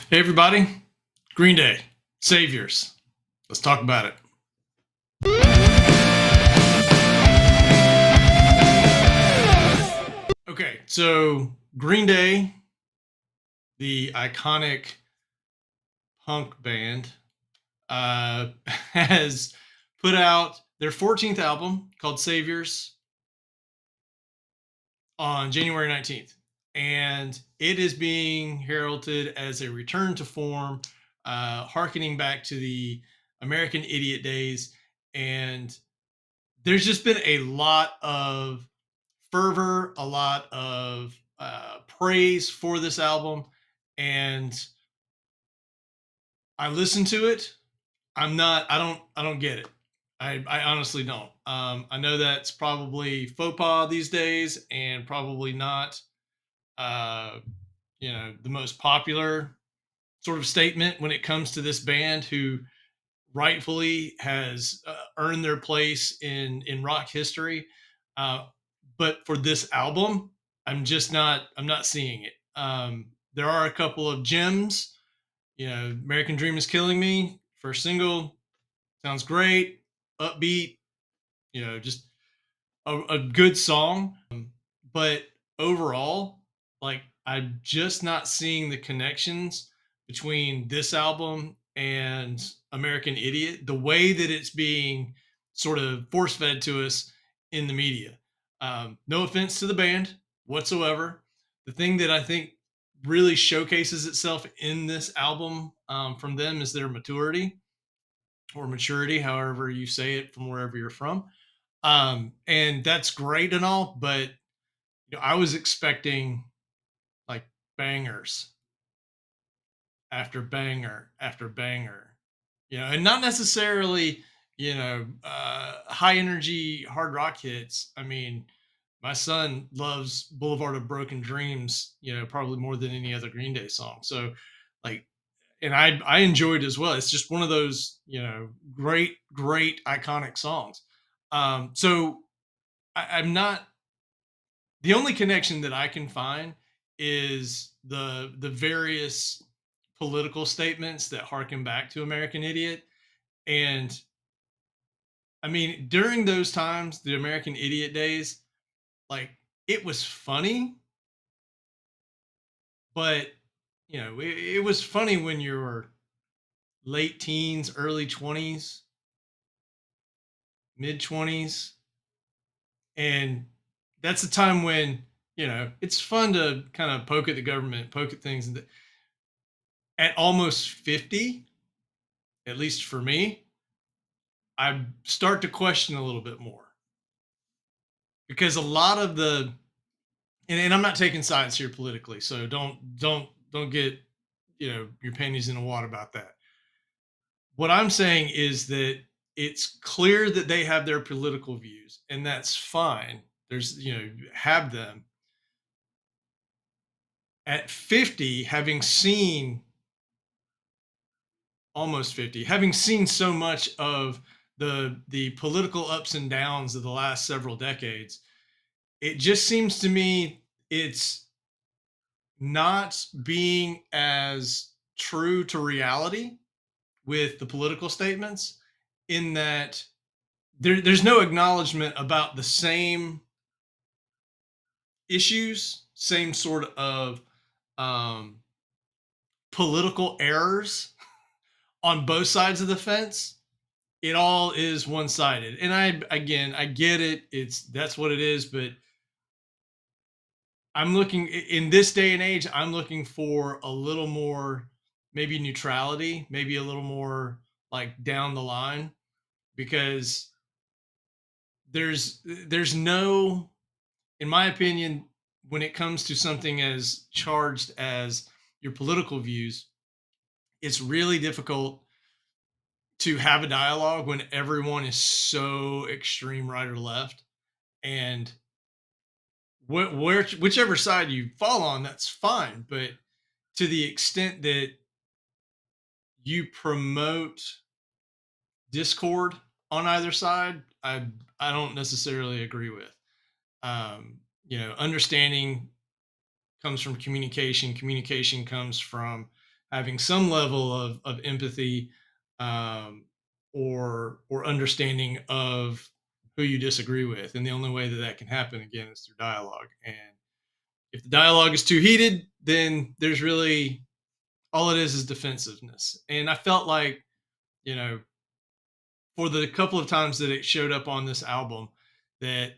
Hey, everybody. Green Day, Saviors. Let's talk about it. Okay, so Green Day, the iconic punk band, has put out their 14th album called Saviors on January 19th. And it is being heralded as a return to form, harkening back to the American Idiot days. And there's just been a lot of fervor, a lot of praise for this album, and I listened to it. I'm not. I don't get it. I honestly don't. I know that's probably faux pas these days, and probably not. Uh, the most popular sort of statement when it comes to this band, who rightfully has earned their place in rock history. Uh, but for this album, I'm not seeing it. There are a couple of gems. American Dream is Killing Me, first single, sounds great, upbeat. Just a good song. But overall, like, I'm just not seeing the connections between this album and American Idiot, the way that it's being sort of force fed to us in the media. No offense to the band whatsoever. The thing that I think really showcases itself in this album, from them, is their maturity or maturity, however you say it from wherever you're from. And that's great and all, but I was expecting like bangers after banger after banger, and not necessarily, high energy hard rock hits. I mean, my son loves Boulevard of Broken Dreams, probably more than any other Green Day song. So, like, and I enjoyed it as well. It's just one of those, great iconic songs. So I'm not. The only connection that I can find is the various political statements that harken back to American Idiot. And I mean, during those times, the American Idiot days, like, it was funny, but it was funny when you were late teens, early 20s, mid 20s. And that's a time when, it's fun to kind of poke at the government, poke at things. At almost 50, at least for me, I start to question a little bit more, because a lot of and I'm not taking sides here politically, so don't get, your panties in the water about that. What I'm saying is that it's clear that they have their political views, and that's fine. There's, have them. At 50, having seen almost 50, having seen so much of the political ups and downs of the last several decades, it just seems to me it's not being as true to reality with the political statements, in that there's no acknowledgement about the same issues, same sort of um, political errors on both sides of the fence. It all is one sided. And I get it. That's what it is. But I'm looking in this day and age, I'm looking for a little more, maybe neutrality, maybe a little more like down the line, because there's no, in my opinion, when it comes to something as charged as your political views, it's really difficult to have a dialogue when everyone is so extreme right or left. And whichever side you fall on, that's fine. But to the extent that you promote discord on either side, I don't necessarily agree with. Understanding comes from communication. Communication comes from having some level of empathy, um, or understanding of who you disagree with. And the only way that that can happen again is through dialogue. And if the dialogue is too heated, then there's really all it is defensiveness. And I felt like, you know, for the couple of times that it showed up on this album, that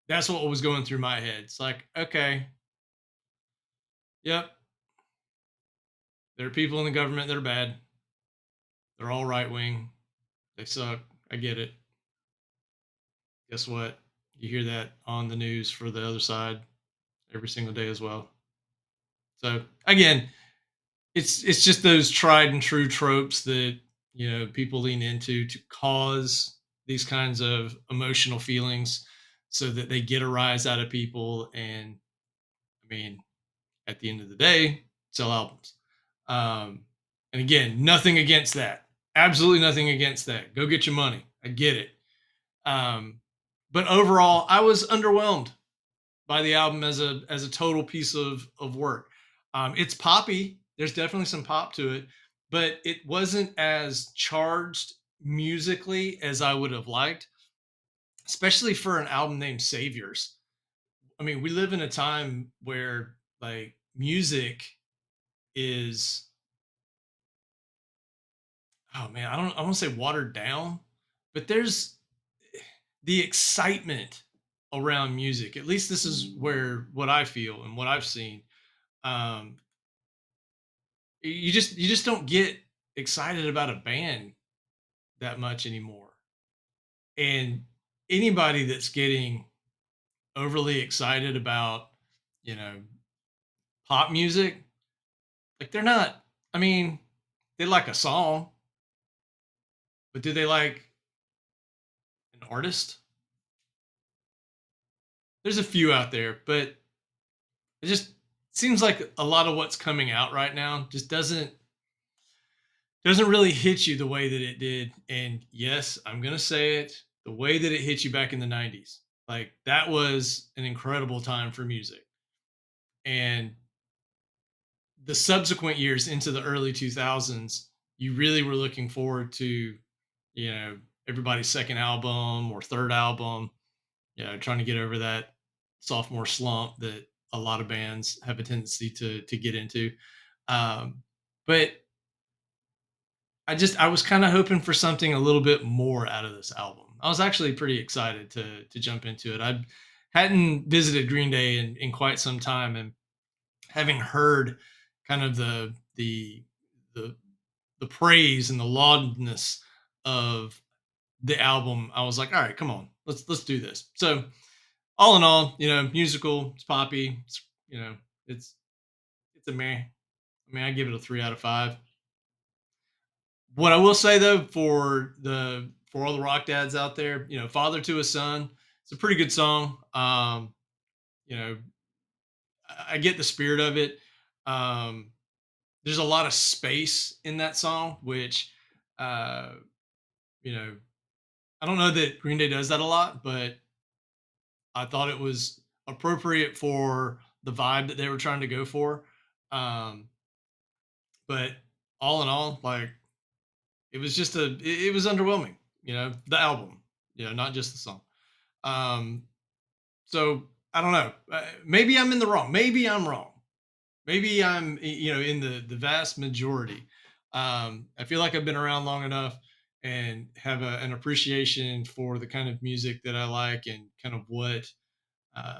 that's what was going through my head. It's like, okay, yep, there are people in the government that are bad. They're all right wing. They suck. I get it. Guess what? You hear that on the news for the other side every single day as well. So again, it's just those tried and true tropes that, people lean into to cause these kinds of emotional feelings so that they get a rise out of people. And I mean, at the end of the day, sell albums. Um, and again, nothing against that. Absolutely nothing against that. Go get your money. I get it. Um, but overall, I was underwhelmed by the album as a total piece of work. It's poppy. There's definitely some pop to it, but it wasn't as charged musically as I would have liked, especially for an album named Saviors. I mean, we live in a time where like music is, oh man, I want to say watered down, but there's the excitement around music. At least this is where what I feel and what I've seen. Um, you just don't get excited about a band that much anymore. And anybody that's getting overly excited about, you know, pop music, like they're not, I mean, they like a song, but do they like an artist? There's a few out there, but it just seems like a lot of what's coming out right now just doesn't really hit you the way that it did. And yes, I'm gonna say it, the way that it hit you back in the 90s. Like that was an incredible time for music. And the subsequent years into the early 2000s, you really were looking forward to, you know, everybody's second album or third album, trying to get over that sophomore slump that a lot of bands have a tendency to get into. Um, but I was kind of hoping for something a little bit more out of this album. I was actually pretty excited to jump into it. I hadn't visited Green Day in quite some time, and having heard kind of the the praise and the laudness of the album, I was like, all right, come on, let's do this. So all in all, musical, it's poppy, it's it's a meh. I mean, I give it a 3 out of 5. What I will say though, for all the rock dads out there, "Father to a Son," it's a pretty good song. You know, I get the spirit of it. Um, there's a lot of space in that song, which, uh, you know, I don't know that Green Day does that a lot, but I thought it was appropriate for the vibe that they were trying to go for. Um, but all in all, like it was just it was underwhelming. The album, not just the song. Um, so I don't know. Maybe I'm in the wrong. Maybe I'm wrong. Maybe I'm in the vast majority. I feel like I've been around long enough and have an appreciation for the kind of music that I like and kind of uh,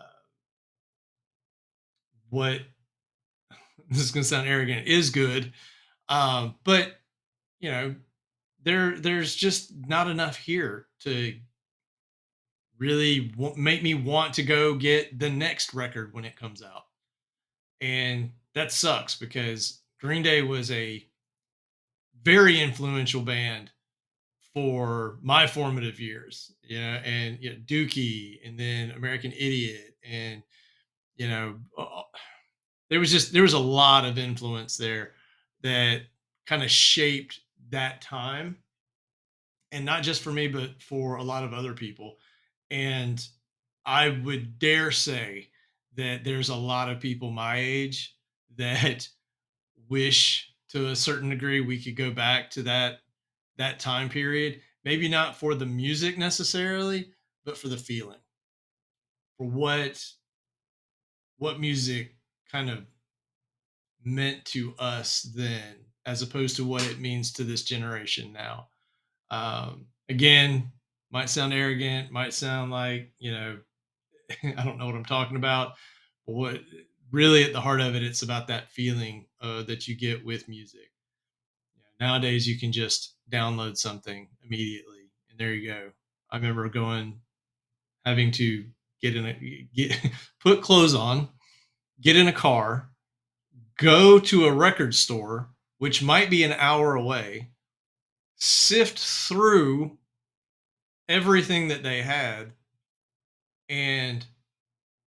what this is going to sound arrogant is good. But you know there's just not enough here to really make me want to go get the next record when it comes out. And that sucks because Green Day was a very influential band for my formative years, and Dookie and then American Idiot. And, you know, there was a lot of influence there that kind of shaped that time. And not just for me, but for a lot of other people. And I would dare say that there's a lot of people my age that wish to a certain degree, we could go back to that time period. Maybe not for the music necessarily, but for the feeling, for what music kind of meant to us then, as opposed to what it means to this generation now. Again, might sound arrogant, might sound like, I don't know what I'm talking about. But what really at the heart of it, it's about that feeling that you get with music. Nowadays, you can just download something immediately, and there you go. I remember having to get put clothes on, get in a car, go to a record store, which might be an hour away, sift through everything that they had, and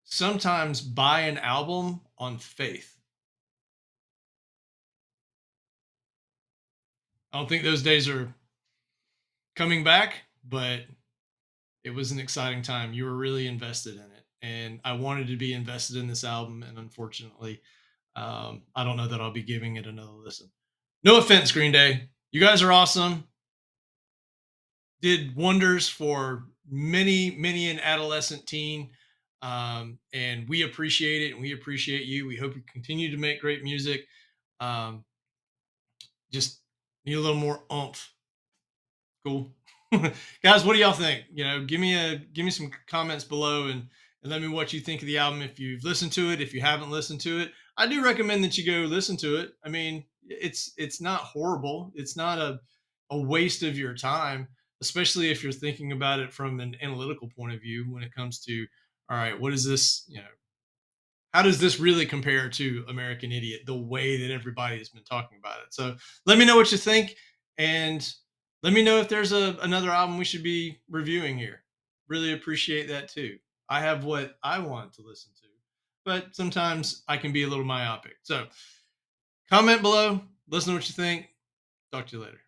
sometimes buy an album on faith. I don't think those days are coming back, but it was an exciting time. You were really invested in it, and I wanted to be invested in this album, and unfortunately, I don't know that I'll be giving it another listen. No offense, Green Day. You guys are awesome. Did wonders for many an adolescent teen. And we appreciate it, and we appreciate you. We hope you continue to make great music. Um, just need a little more oomph. Cool. Guys, what do y'all think? Give me some comments below, and let me know what you think of the album. If you've listened to it, if you haven't listened to it, I do recommend that you go listen to it. I mean, it's not horrible. It's not a waste of your time, especially if you're thinking about it from an analytical point of view when it comes to, all right, what is this, how does this really compare to American Idiot, the way that everybody has been talking about it? So let me know what you think, and let me know if there's another album we should be reviewing here. Really appreciate that too. I have what I want to listen to, but sometimes I can be a little myopic. So comment below, listen to what you think. Talk to you later.